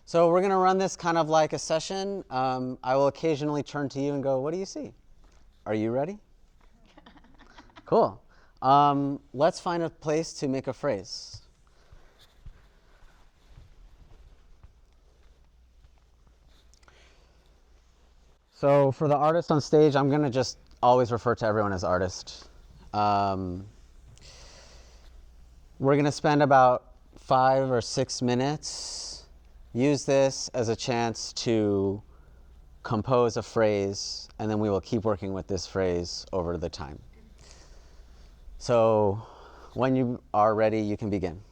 So we're going to run this kind of like a session. I will occasionally turn to you and go, what do you see? Are you ready? Cool. Let's find a place to make a phrase. So for the artist on stage, I'm going to just always refer to everyone as artist. We're going to spend about 5 or 6 minutes. Use this as a chance to compose a phrase, and then we will keep working with this phrase over the time. So when you are ready, you can begin.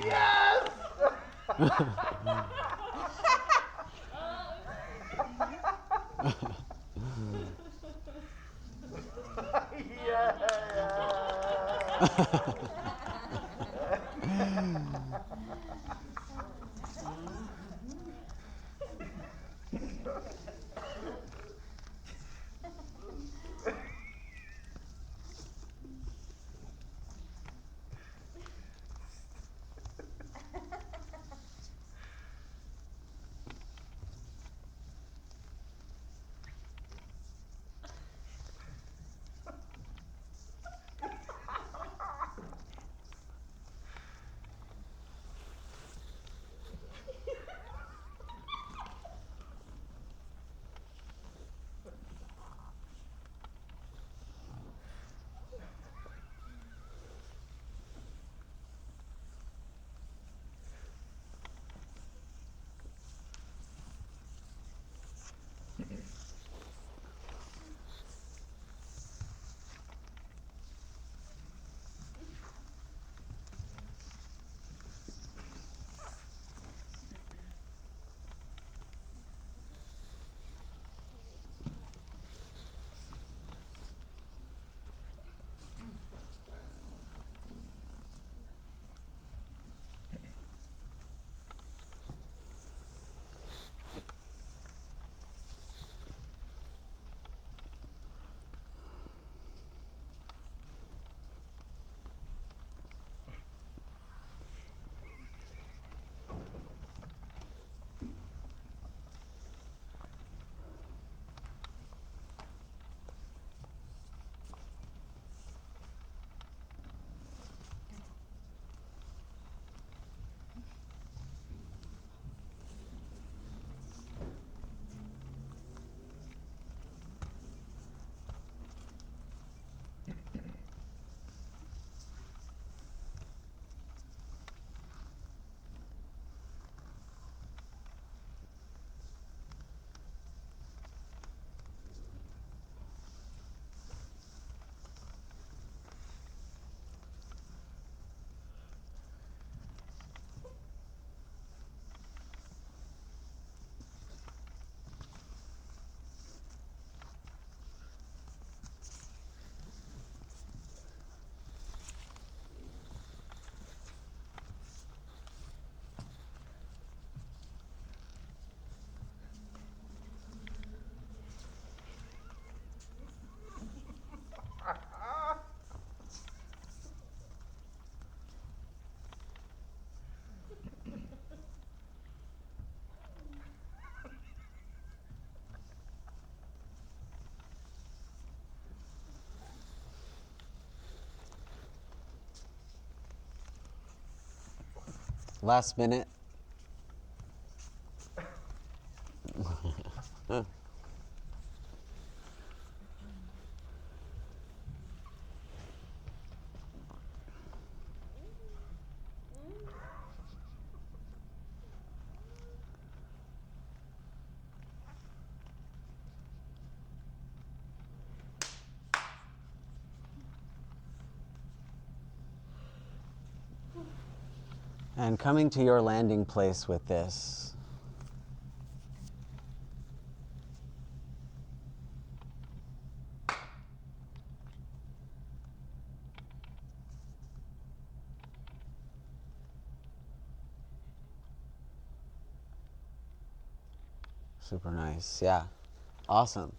Yes! Last minute. And coming to your landing place with this. Super nice, yeah. Awesome.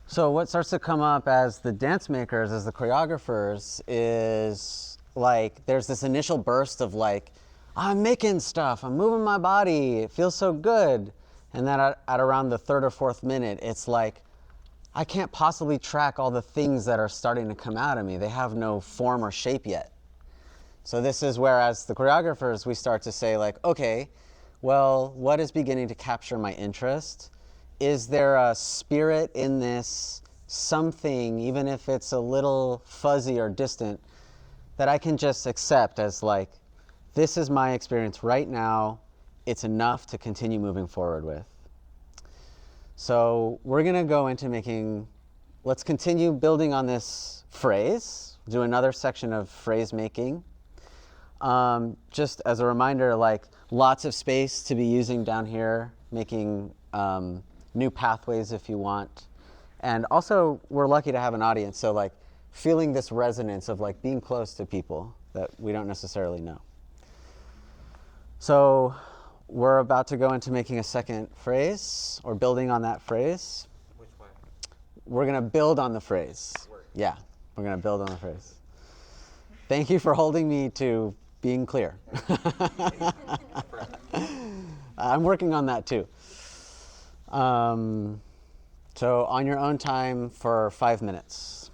So what starts to come up as the dance makers, as the choreographers, is like there's this initial burst of like, I'm making stuff, I'm moving my body, it feels so good. And then at around the third or fourth minute, it's like, I can't possibly track all the things that are starting to come out of me. They have no form or shape yet. So this is where, as the choreographers, we start to say like, okay, well, what is beginning to capture my interest? Is there a spirit in this, something, even if it's a little fuzzy or distant, that I can just accept as like, this is my experience right now, it's enough to continue moving forward with. So we're gonna go into making, let's continue building on this phrase, do another section of phrase making. Just as a reminder, like lots of space to be using down here, making new pathways if you want. And also, we're lucky to have an audience, so like feeling this resonance of like being close to people that we don't necessarily know. So we're about to go into making a second phrase, or building on that phrase. Which way? We're going to build on the phrase. Word. Yeah, we're going to build on the phrase. Thank you for holding me to being clear. I'm working on that too. So on your own time for 5 minutes.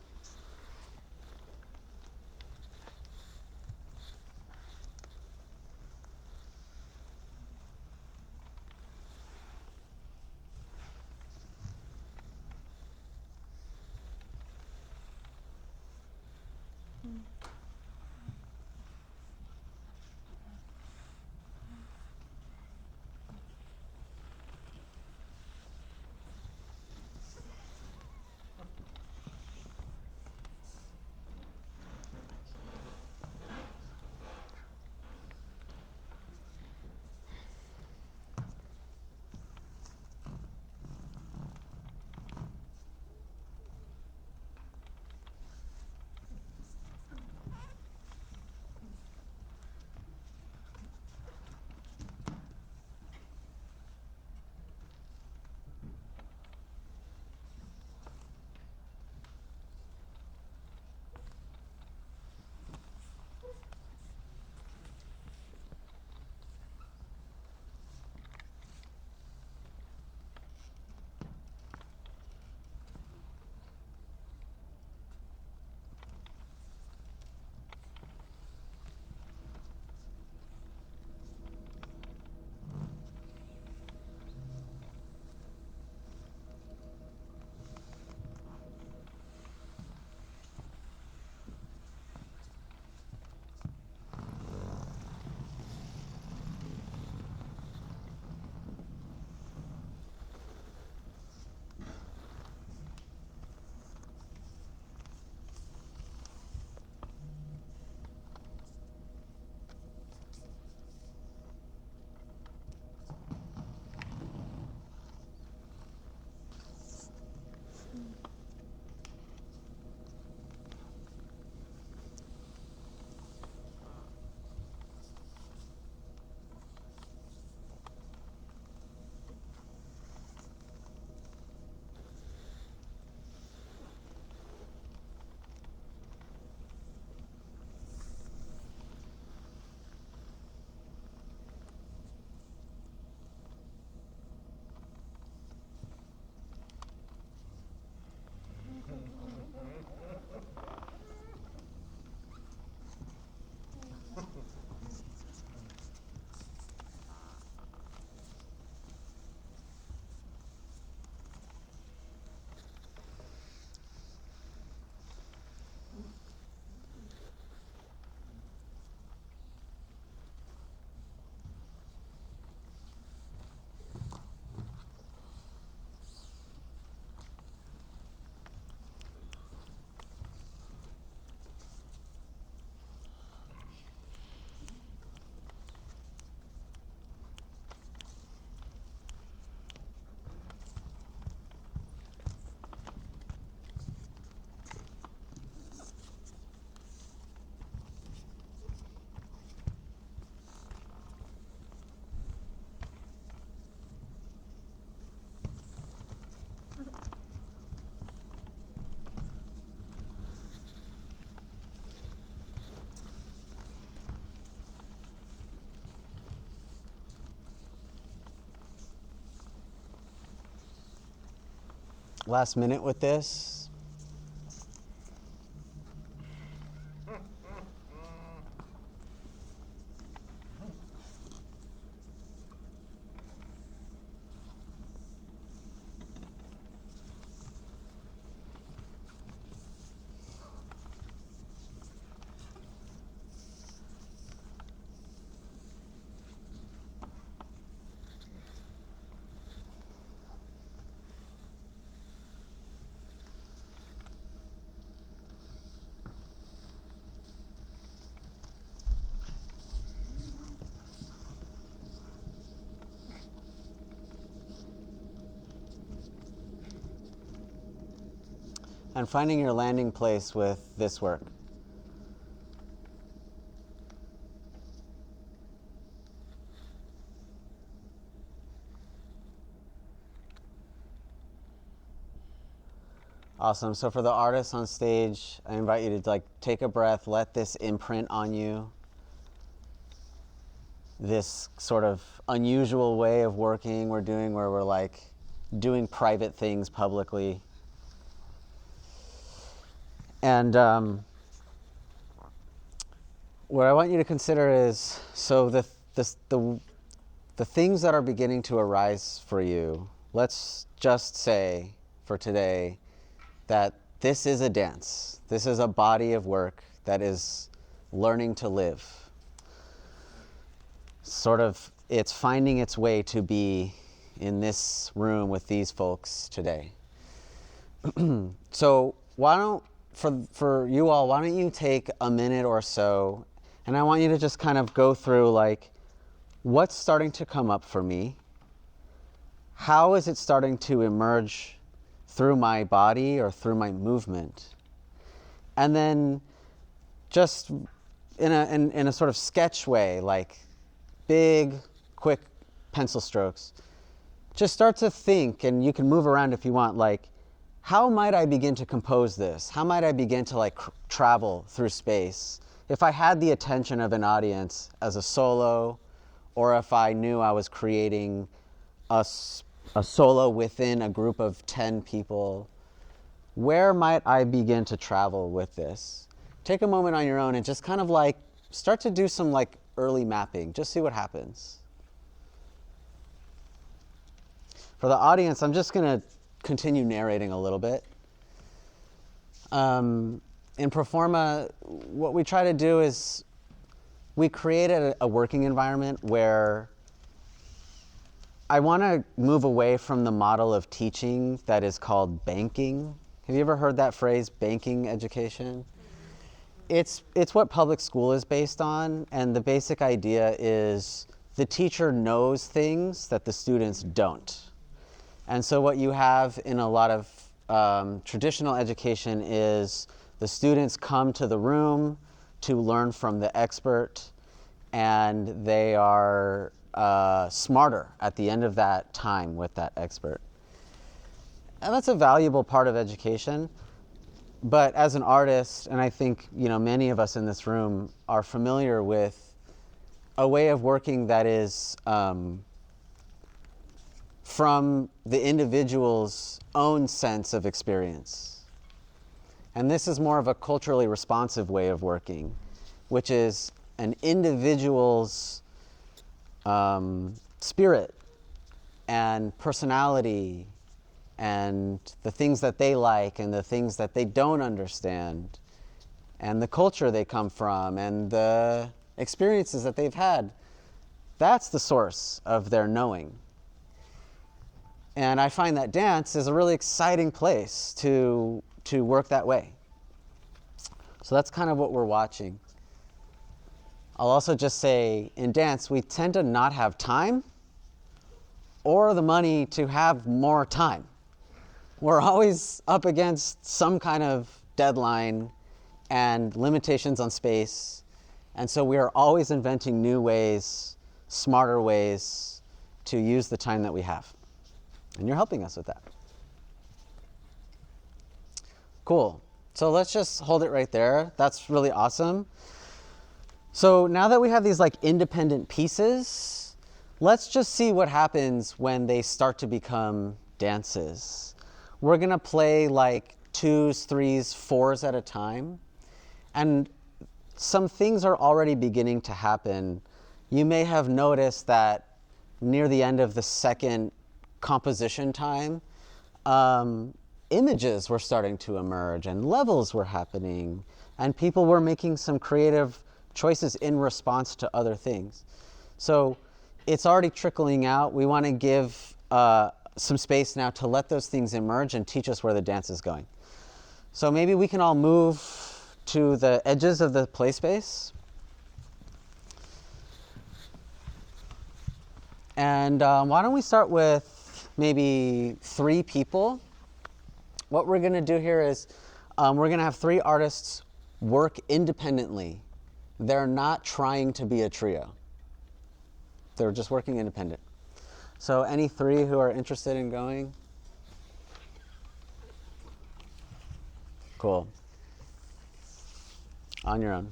last minute with this. And finding your landing place with this work. Awesome. So for the artists on stage, I invite you to take a breath, let this imprint on you. This sort of unusual way of working we're doing where we're doing private things publicly. And what I want you to consider is, so the things that are beginning to arise for you, let's just say for today that this is a dance. This is a body of work that is learning to live. Sort of, it's finding its way to be in this room with these folks today. So why don't, for you all, why don't you take a minute or so, and I want you to just kind of go through what's starting to come up for me? How is it starting to emerge through my body or through my movement? And then just in a sort of sketch way, big, quick pencil strokes, just start to think, and you can move around if you want, how might I begin to compose this? How might I begin to travel through space? If I had the attention of an audience as a solo, or if I knew I was creating a solo within a group of 10 people, where might I begin to travel with this? Take a moment on your own and just kind of start to do some early mapping. Just see what happens. For the audience, I'm just going to continue narrating a little bit. In Performa, what we try to do is we created a working environment where I want to move away from the model of teaching that is called banking. Have you ever heard that phrase, banking education? It's what public school is based on, and the basic idea is the teacher knows things that the students don't. And so what you have in a lot of traditional education is the students come to the room to learn from the expert, and they are smarter at the end of that time with that expert. And that's a valuable part of education. But as an artist, and I think many of us in this room are familiar with a way of working that is from the individual's own sense of experience. And this is more of a culturally responsive way of working, which is an individual's spirit and personality and the things that they like and the things that they don't understand and the culture they come from and the experiences that they've had. That's the source of their knowing. And I find that dance is a really exciting place to work that way. So that's kind of what we're watching. I'll also just say, in dance, we tend to not have time or the money to have more time. We're always up against some kind of deadline and limitations on space. And so we are always inventing new ways, smarter ways to use the time that we have. And you're helping us with that. Cool. So let's just hold it right there. That's really awesome. So now that we have these independent pieces, let's just see what happens when they start to become dances. we're gonna play like 2s, 3s, 4s at a time. And some things are already beginning to happen. You may have noticed that near the end of the second composition time, images were starting to emerge and levels were happening and people were making some creative choices in response to other things. So it's already trickling out. We want to give some space now to let those things emerge and teach us where the dance is going. So maybe we can all move to the edges of the play space. And why don't we start with maybe 3 people. What we're going to do here is we're going to have 3 artists work independently. They're not trying to be a trio. They're just working independent. So any 3 who are interested in going? Cool. On your own.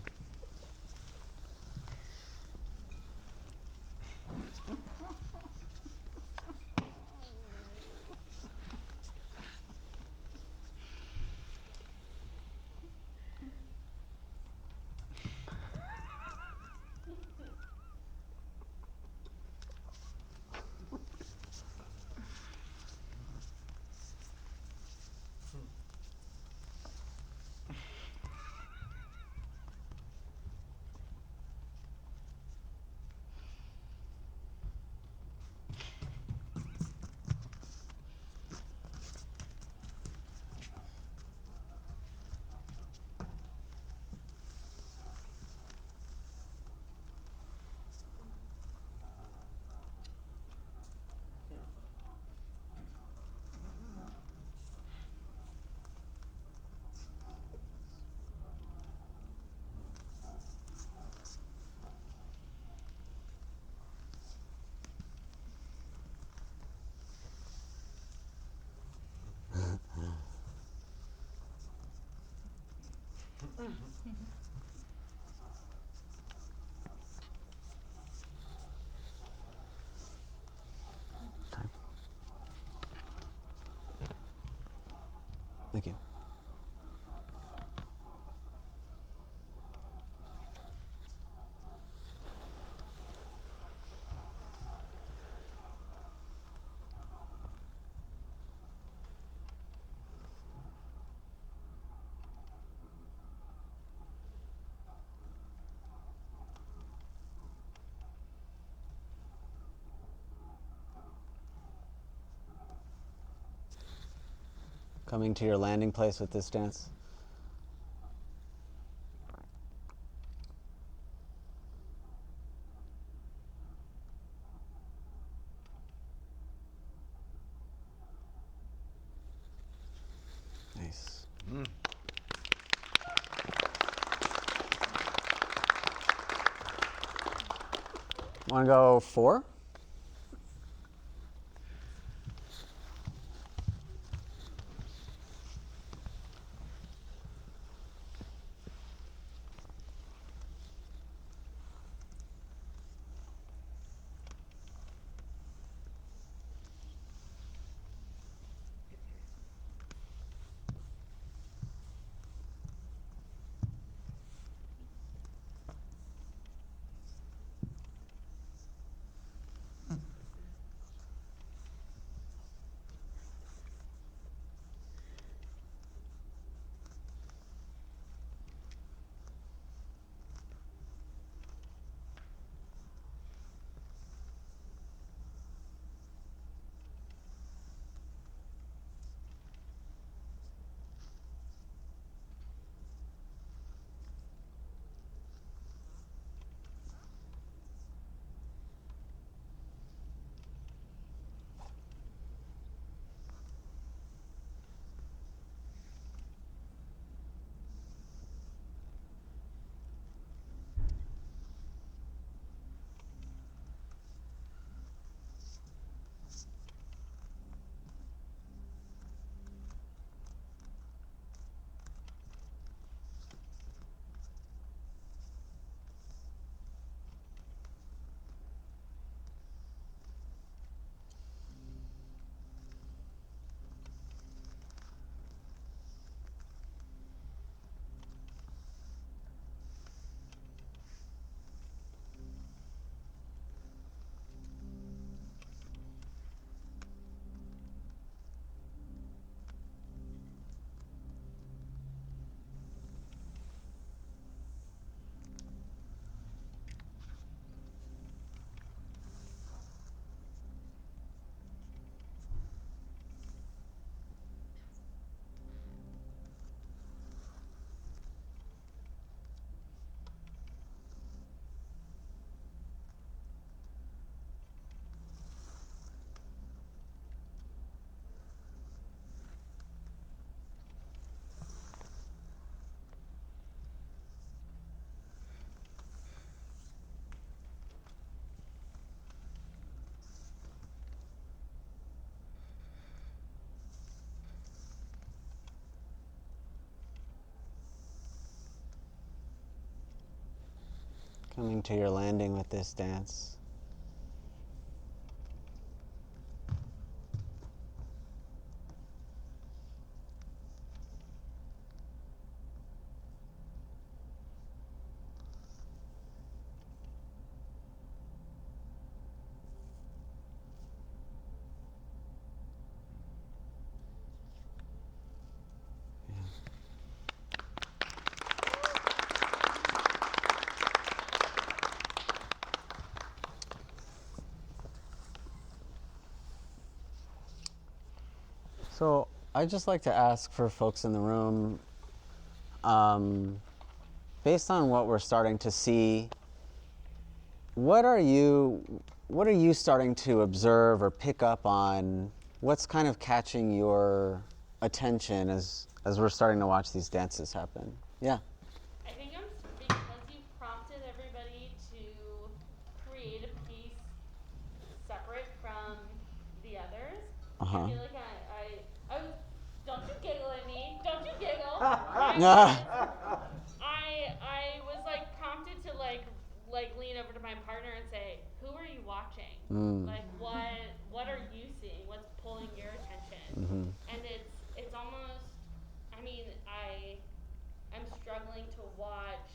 Thank you. Coming to your landing place with this dance. Nice. Want to go 4? Coming to your landing with this dance. So I'd just like to ask for folks in the room, based on what we're starting to see, what are you starting to observe or pick up on? What's kind of catching your attention as we're starting to watch these dances happen? Yeah. I think because you've prompted everybody to create a piece separate from the others. I feel like I was, don't you giggle at me, don't you giggle. I was like prompted to like lean over to my partner and say, who are you watching? Like what are you seeing? What's pulling your attention? And it's almost, I mean, I'm struggling to watch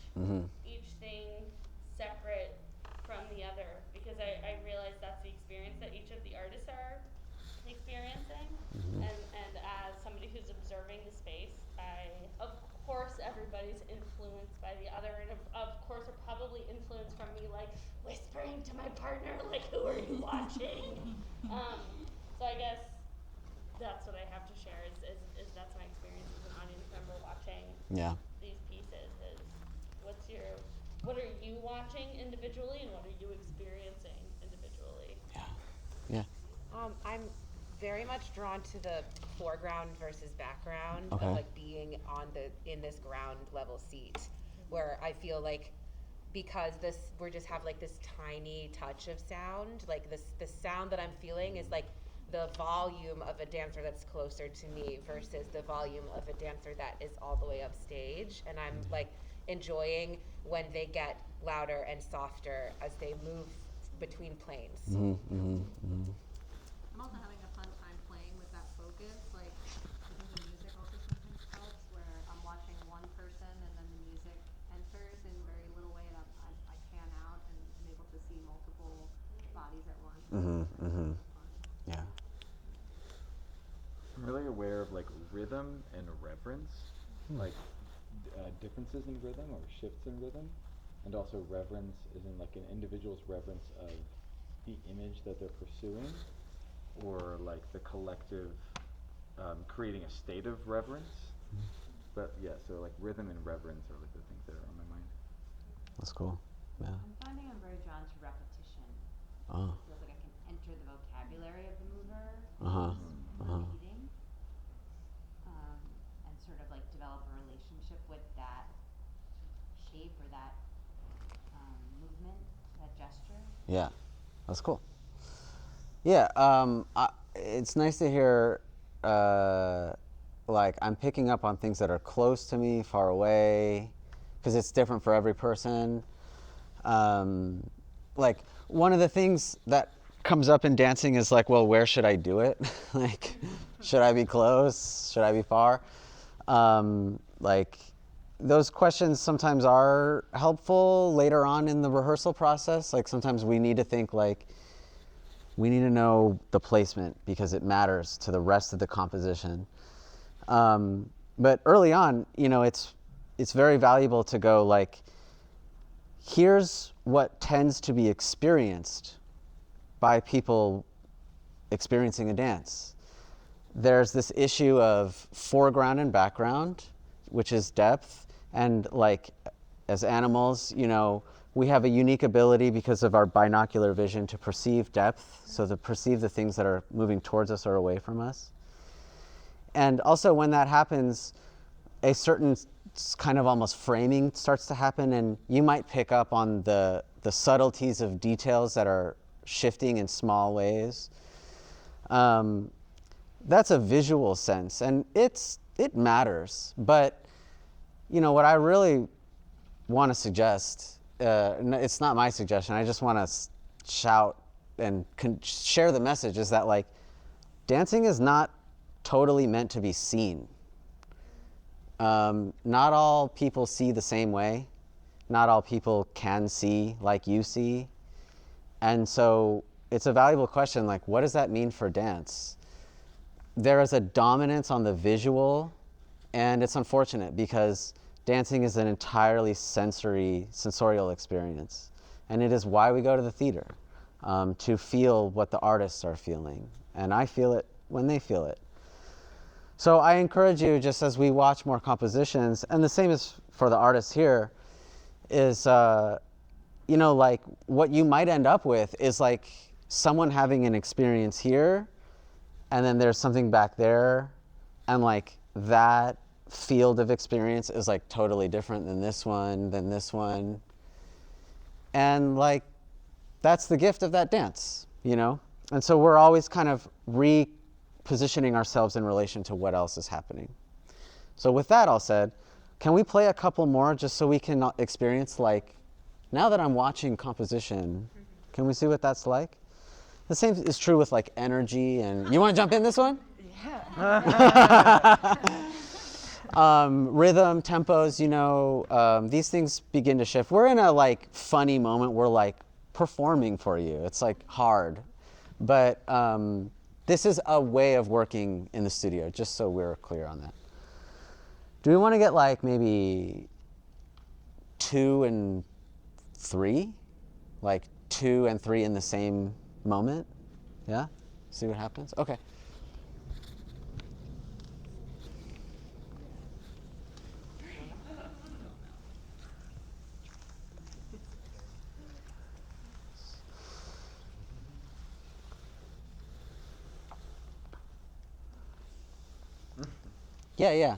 each thing separate from the other because I realize that's the experience that each of the artists are experiencing. And as somebody who's observing the space, of course everybody's influenced by the other, and of course are probably influenced from me like whispering to my partner like, who are you watching? So I guess that's what I have to share is that's my experience as an audience member watching these pieces. Is what are you watching individually and what are you experiencing individually? Yeah. I'm very much drawn to the foreground versus background of like being in this ground level seat, where I feel like because we just have like this tiny touch of sound, like the sound that I'm feeling is like the volume of a dancer that's closer to me versus the volume of a dancer that is all the way upstage, and I'm like enjoying when they get louder and softer as they move between planes. I'm also having a fun time playing with that focus. Like, I think the music also sometimes helps, where I'm watching one person and then the music enters in very little way, and I pan out and I'm able to see multiple bodies at once. Yeah. I'm really aware of like rhythm and reverence, like differences in rhythm or shifts in rhythm, and also reverence is in like an individual's reverence of the image that they're pursuing, or like the collective creating a state of reverence. But yeah, so like rhythm and reverence are like the things that are on my mind. That's cool. Yeah. I'm finding I'm very drawn to repetition. Oh. It feels like I can enter the vocabulary of the mover, repeating, and sort of like develop a relationship with that shape or that movement, that gesture. Yeah, that's cool. Yeah, it's nice to hear, like, I'm picking up on things that are close to me, far away, because it's different for every person. Like, one of the things that comes up in dancing is like, well, where should I do it? Like, should I be close? Should I be far? Like, those questions sometimes are helpful later on in the rehearsal process. Like, sometimes we need to think like, we need to know the placement because it matters to the rest of the composition. But early on, you know, it's very valuable to go like, here's what tends to be experienced by people experiencing a dance. There's this issue of foreground and background, which is depth, and like as animals, you know, we have a unique ability because of our binocular vision to perceive depth, so to perceive the things that are moving towards us or away from us. And also when that happens, a certain kind of almost framing starts to happen, and you might pick up on the subtleties of details that are shifting in small ways. That's a visual sense, and it matters. But you know what I really want to suggest it's not my suggestion. I just want to shout and share the message is that like dancing is not totally meant to be seen. Not all people see the same way. Not all people can see like you see. And so it's a valuable question, like, what does that mean for dance? There is a dominance on the visual, and it's unfortunate because dancing is an entirely sensorial experience. And it is why we go to the theater, to feel what the artists are feeling. And I feel it when they feel it. So I encourage you, just as we watch more compositions, and the same is for the artists here, is, you know, like what you might end up with is like someone having an experience here, and then there's something back there, and like that field of experience is like totally different than this one. And like, that's the gift of that dance, you know? And so we're always kind of repositioning ourselves in relation to what else is happening. So with that all said, can we play a couple more just so we can experience like, now that I'm watching composition, can we see what that's like? The same is true with like energy and, you want to jump in this one? Rhythm, tempos, you know, these things begin to shift. We're in a like funny moment. We're like performing for you. It's like hard, but this is a way of working in the studio, just so we're clear on that. Do we want to get like maybe 2 and 3? Like 2 and 3 in the same moment? Yeah? See what happens? Okay. Yeah.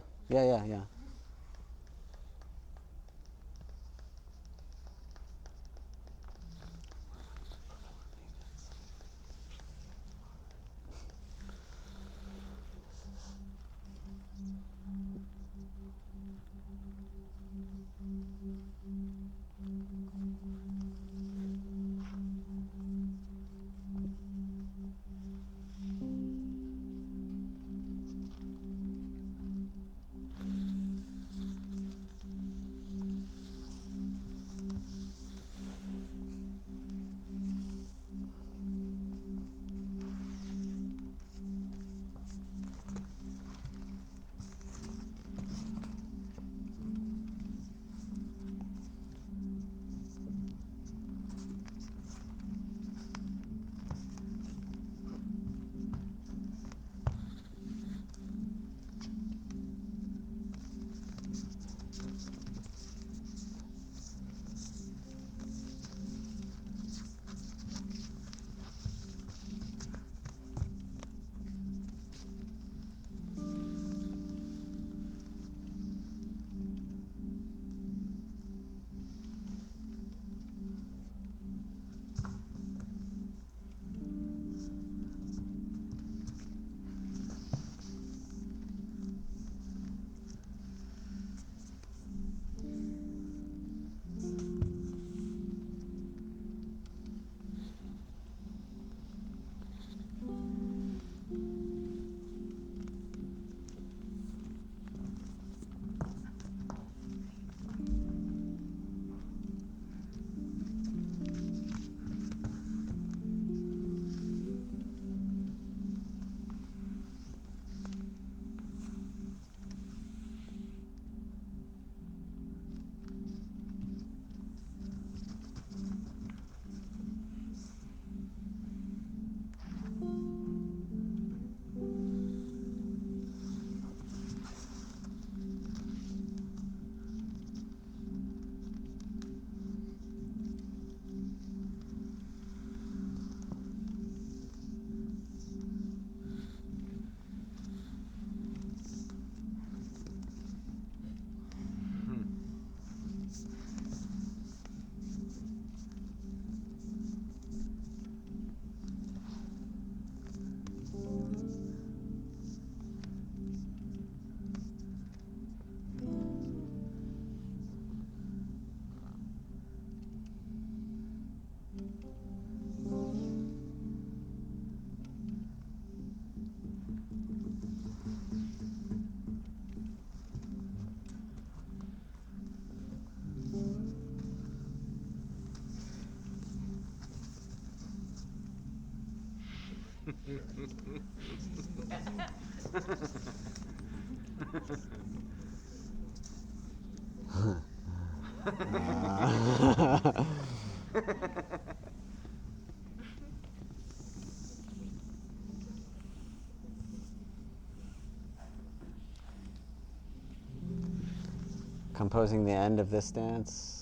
Composing the end of this dance.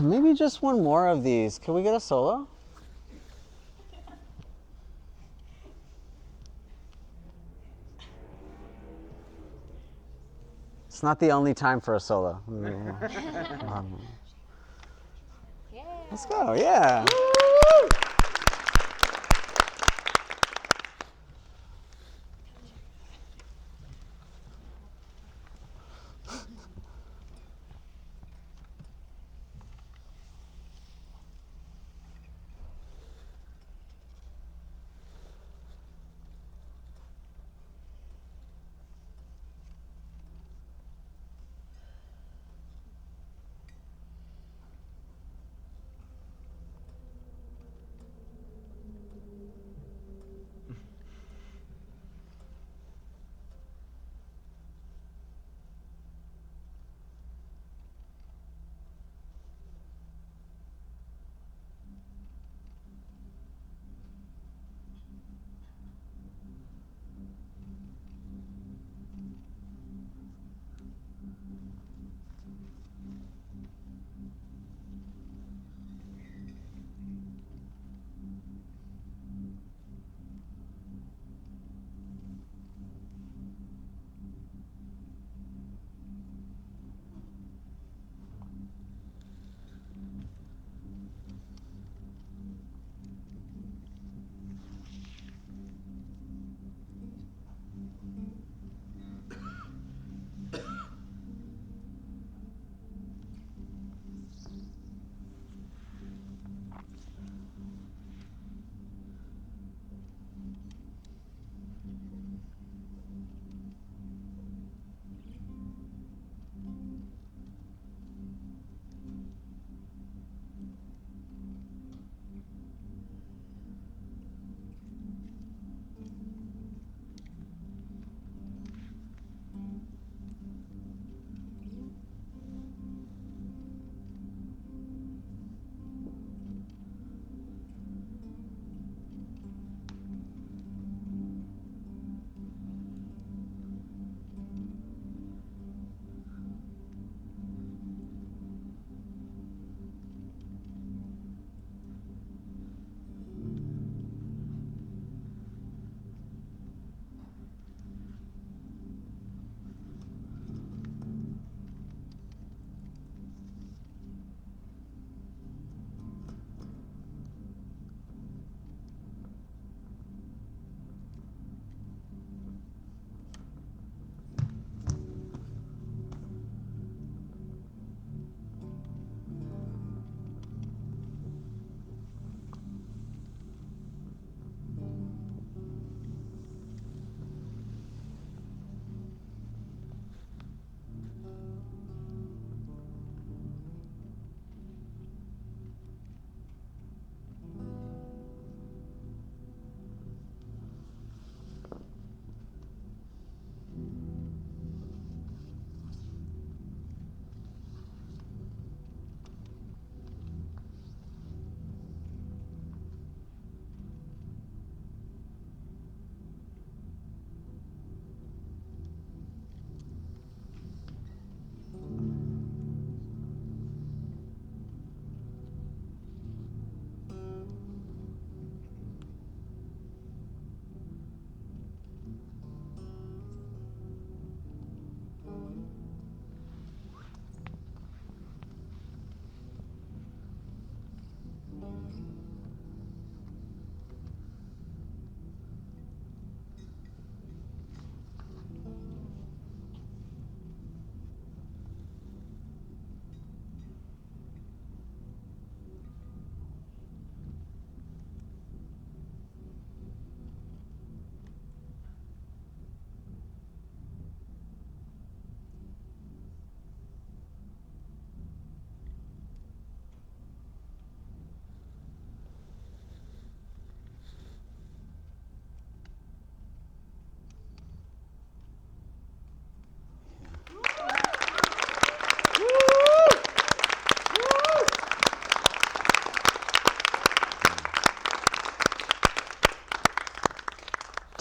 Maybe just one more of these. Can we get a solo? It's not the only time for a solo. Let's go, yeah.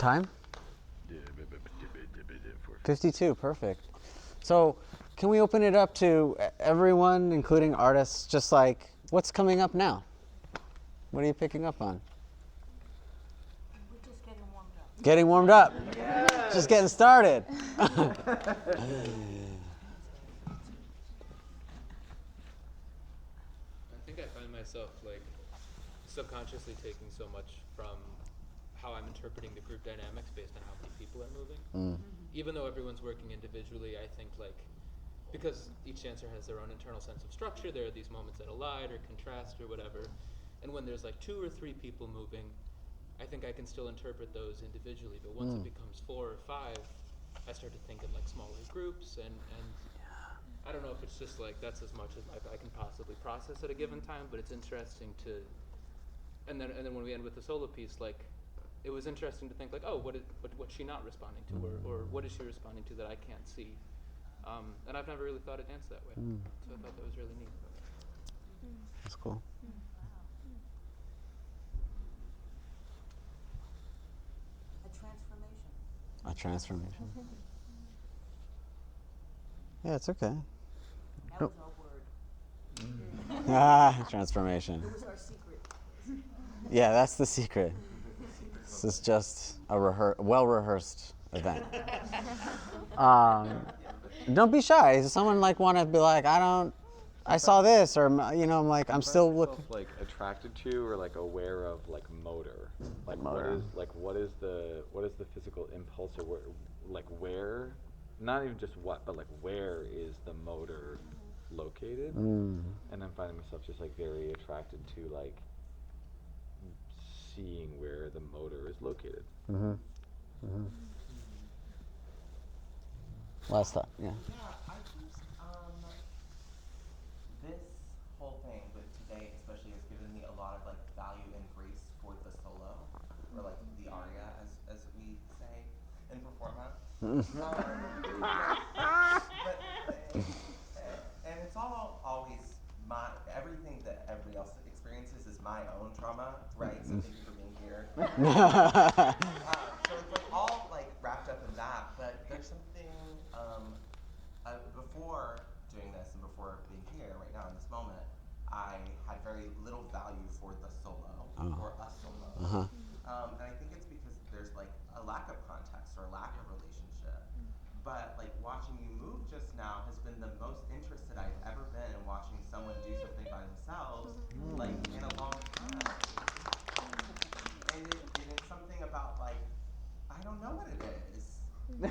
time? 52, perfect. So can we open it up to everyone, including artists, just like, what's coming up now? What are you picking up on? We're just getting warmed up. Getting warmed up. Just getting started. I think I find myself like subconsciously taking so much from how I'm interpreting the group dynamics based on how many people are moving. Even though everyone's working individually, I think like, because each dancer has their own internal sense of structure, there are these moments that collide or contrast or whatever. And when there's like 2 or 3 people moving, I think I can still interpret those individually. But once it becomes 4 or 5, I start to think in like smaller groups, and I don't know if it's just like that's as much as I can possibly process at a given time, but it's interesting to, and then when we end with the solo piece, like it was interesting to think like, oh, what's she not responding to, or what is she responding to that I can't see, and I've never really thought of dance that way, so I thought that was really neat. That's cool. A transformation. A transformation. Yeah, it's okay. That was our word. Transformation. It was our secret. Yeah, that's the secret. This is just a well-rehearsed event. Don't be shy. Does someone like want to be like, I saw this, or I'm like, I'm still looking. Like attracted to or like aware of like motor, like Motor. what is the physical impulse, or where, not even just what, but like where is the motor located? And I'm finding myself just like very attracted to like seeing where the motor is located. Last thought, yeah. Yeah, I think this whole thing with today especially has given me a lot of like value and grace for the solo, or like the aria as we say in Performa. And it's all always everything that everybody else experiences is my own trauma, right? So thank you for being here. So it's like all like wrapped up in that, but there's something before doing this and before being here right now in this moment, I had very little value for the solo, or a solo. And I think it's because there's like a lack of context or a lack of relationship. But like watching you move just now has been the most interested I've ever been in watching someone do something by themselves, like in a long time. And it's something about like, I don't know what it is. So, yeah,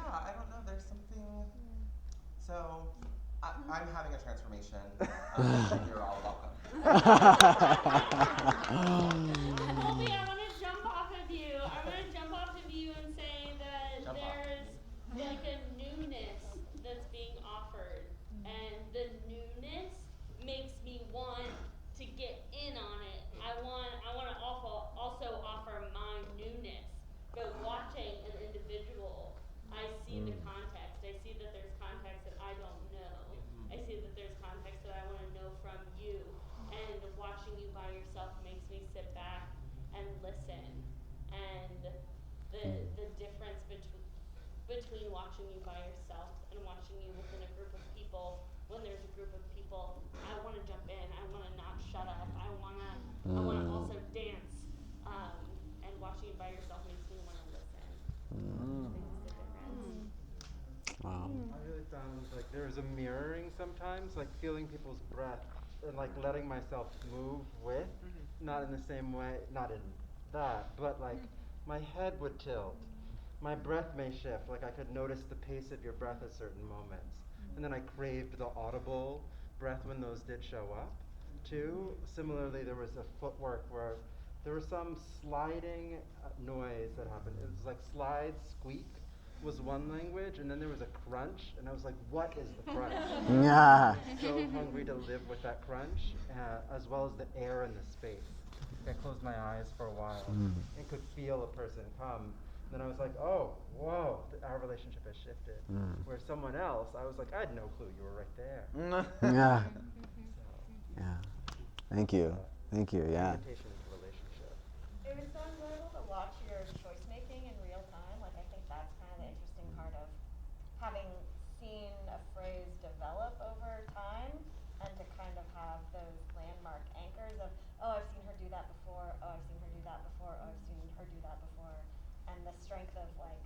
I don't know, there's something, so I'm having a transformation, you're all welcome. Colby, I want to jump off of you. I want to jump off of you and say that there's like a newness that's being offered, and the newness makes me want to get in on it. I want to also offer my newness, but watching an individual, I see the context. I see that there's context that I don't know. I see that there's context that I want to know from you. And watching you by yourself makes me sit back and listen. And the difference between watching you by yourself and watching you within a group of people, when there's a group of people, I want to jump in. I want to not shut up. I want to also dance. And watching you by yourself makes me want to listen. That's the difference. Wow. I really found like there's a mirroring sometimes, like feeling people's breath and like letting myself move with, not in the same way, not in that, but like my head would tilt. My breath may shift, like I could notice the pace of your breath at certain moments. And then I craved the audible breath when those did show up, too. Similarly, there was a footwork where there was some sliding noise that happened. It was like slide, squeak was one language, and then there was a crunch, and I was like, what is the crunch? Yeah. So hungry to live with that crunch, as well as the air and the space. I closed my eyes for a while and could feel a person come. Then I was like, oh, whoa, our relationship has shifted. Where someone else, I was like, I had no clue you were right there. Yeah. Yeah. Thank you. Thank you. Yeah. Invitation into relationship. It was so enjoyable to watch your choice making in real time. Like, I think that's kind of the interesting part of having seen a phrase develop over time, and to kind of have those landmark anchors of, oh, I've seen her do that before, oh, I've seen her do that before, oh, I've seen her do that before. And the strength of like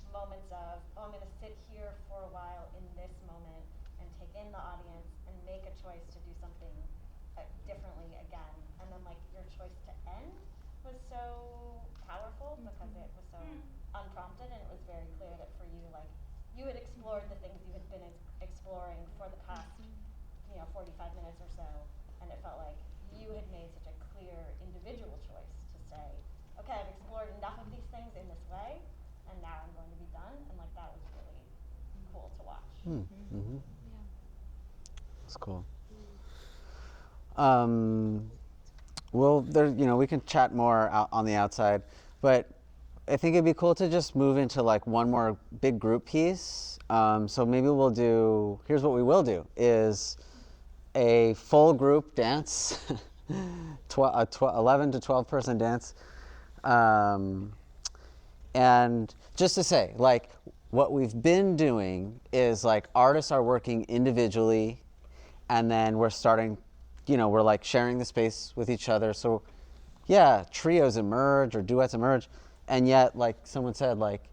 moments of, oh, I'm going to sit here for a while in this moment and take in the audience and make a choice to do something differently again. And then like your choice to end was so powerful because it was so unprompted, and it was very clear that for you, like, you had explored the things you had been exploring for the past, 45 minutes or so, and it felt like you had made such a clear individual choice to say, okay, I've explored enough of these things in this way, and now I'm going to be done, and like that was really cool to watch. Mm-hmm. Yeah. That's cool. Well, we can chat more out on the outside, but I think it'd be cool to just move into like one more big group piece. So maybe here's what we will do, is a full group dance, 11 to 12 person dance. And just to say, like, what we've been doing is like artists are working individually, and then we're starting, we're like sharing the space with each other. So yeah, trios emerge or duets emerge, and yet, like someone said, like,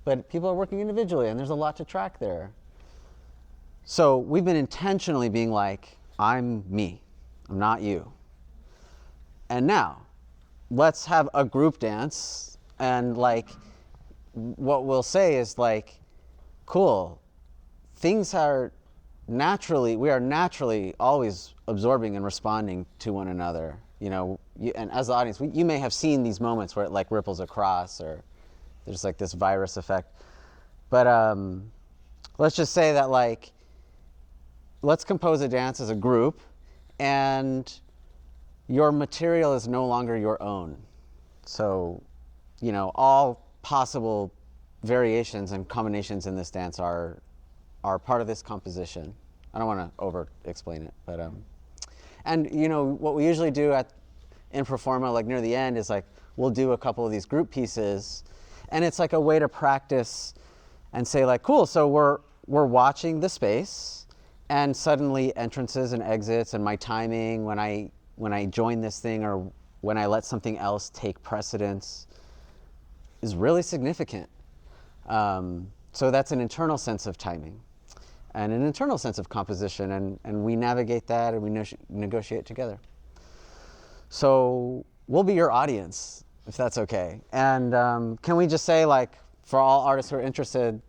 but people are working individually, and there's a lot to track there. So we've been intentionally being like, I'm me, I'm not you. And now, let's have a group dance, and like, what we'll say is like, cool, we are naturally always absorbing and responding to one another. And as the audience, you may have seen these moments where it like ripples across, or there's like this virus effect. But let's just say that like, let's compose a dance as a group, and your material is no longer your own. So, all possible variations and combinations in this dance are part of this composition. I don't want to over-explain it, but and what we usually do in Performa, like near the end, is like we'll do a couple of these group pieces, and it's like a way to practice and say like, cool, so we're watching the space, and suddenly entrances and exits and my timing when I join this thing or when I let something else take precedence is really significant. So that's an internal sense of timing and an internal sense of composition, and we navigate that and we negotiate together. So we'll be your audience, if that's okay. And can we just say, like, for all artists who are interested,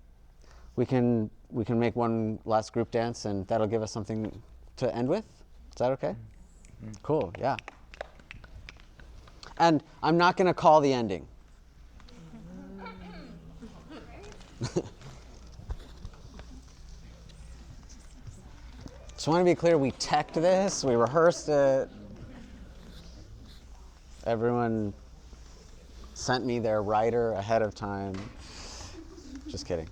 we can make one last group dance, and that'll give us something to end with? Is that okay? Mm-hmm. Cool, yeah. And I'm not going to call the ending. Just want to be clear, we teched this, we rehearsed it. Everyone sent me their writer ahead of time. Just kidding.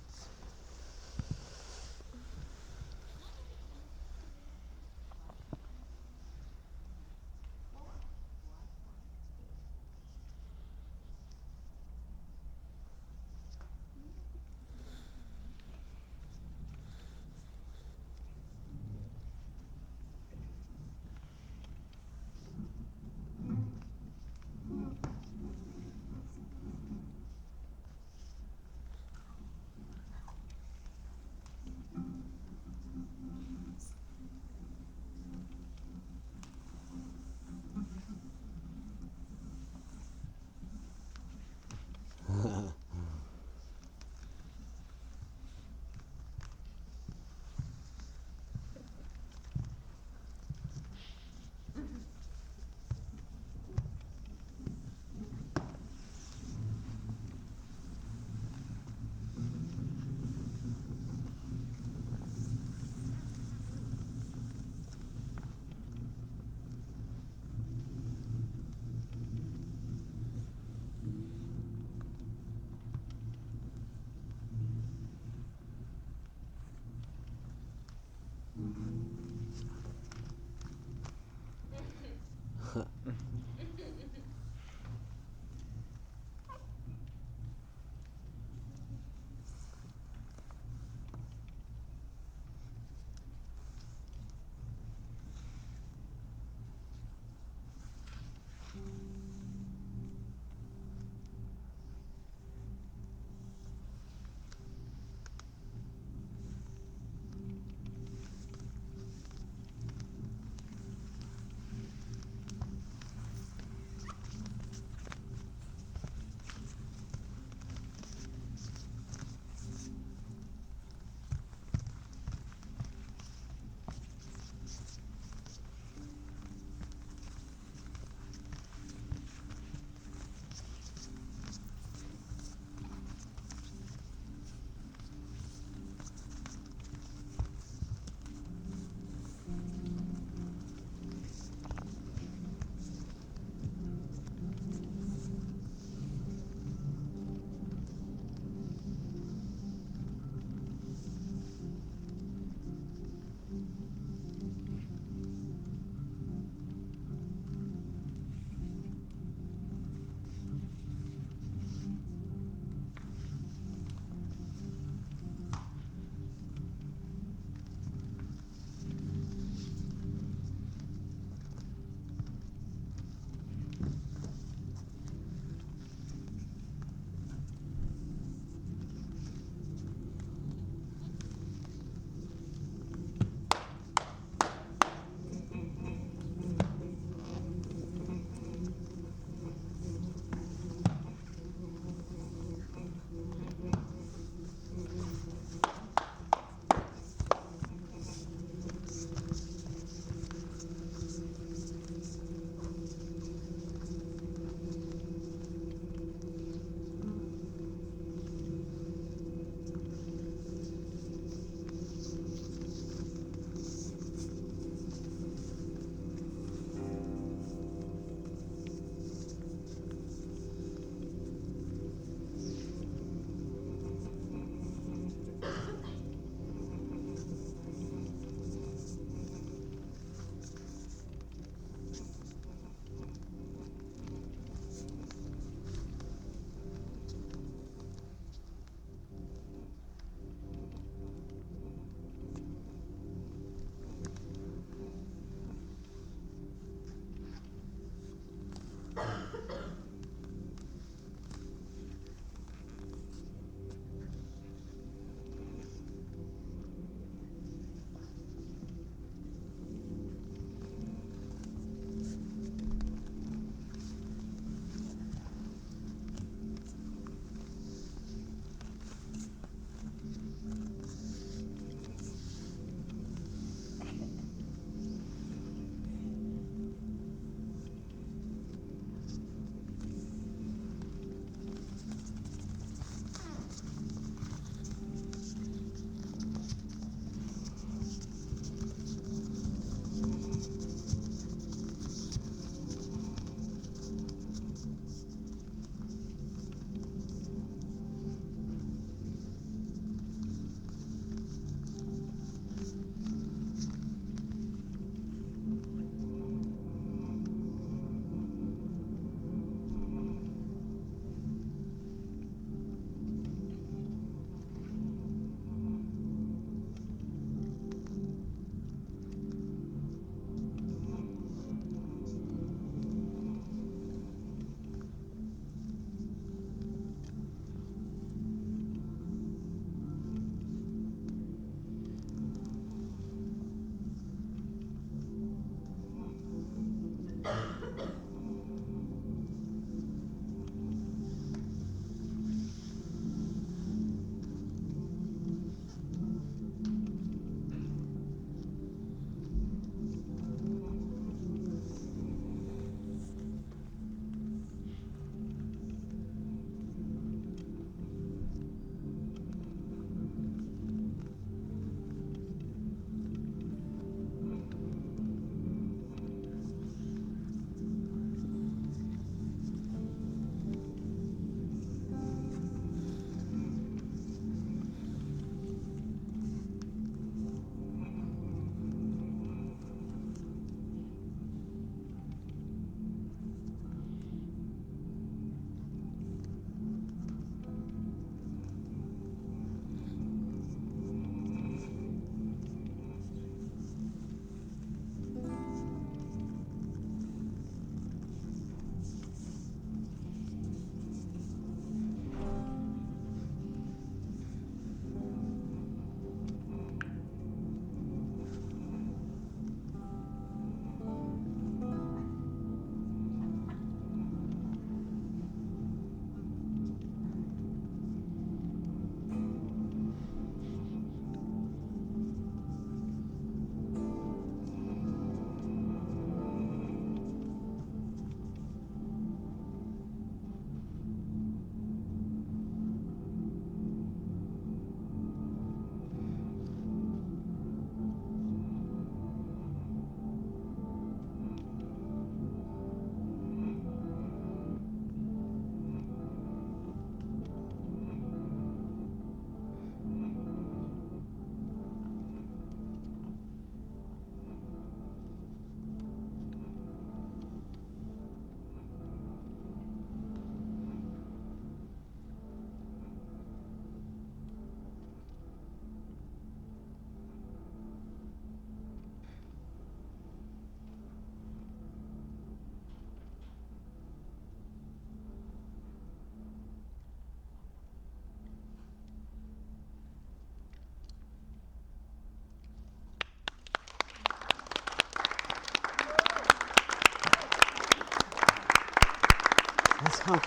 Let's go.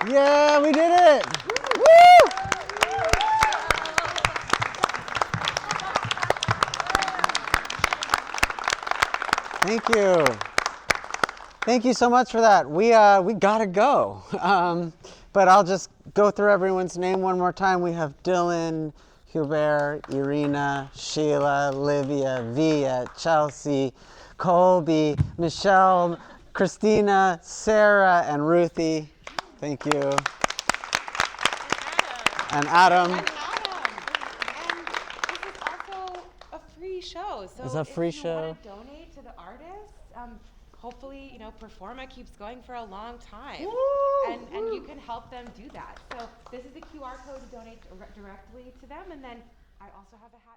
Yeah, we did it! Woo! Thank you. Thank you so much for that. We gotta go. But I'll just go through everyone's name one more time. We have Dylan, Hubert, Irina, Sheila, Livia, Via, Chelsea, Colby, Michelle, Christina, Sarah, and Ruthie. Thank you. And Adam. And this is also a free show. So It's a free if you show. want to donate to the artists, hopefully, Performa keeps going for a long time. And you can help them do that. So this is a QR code to donate directly to them. And then I also have a hat.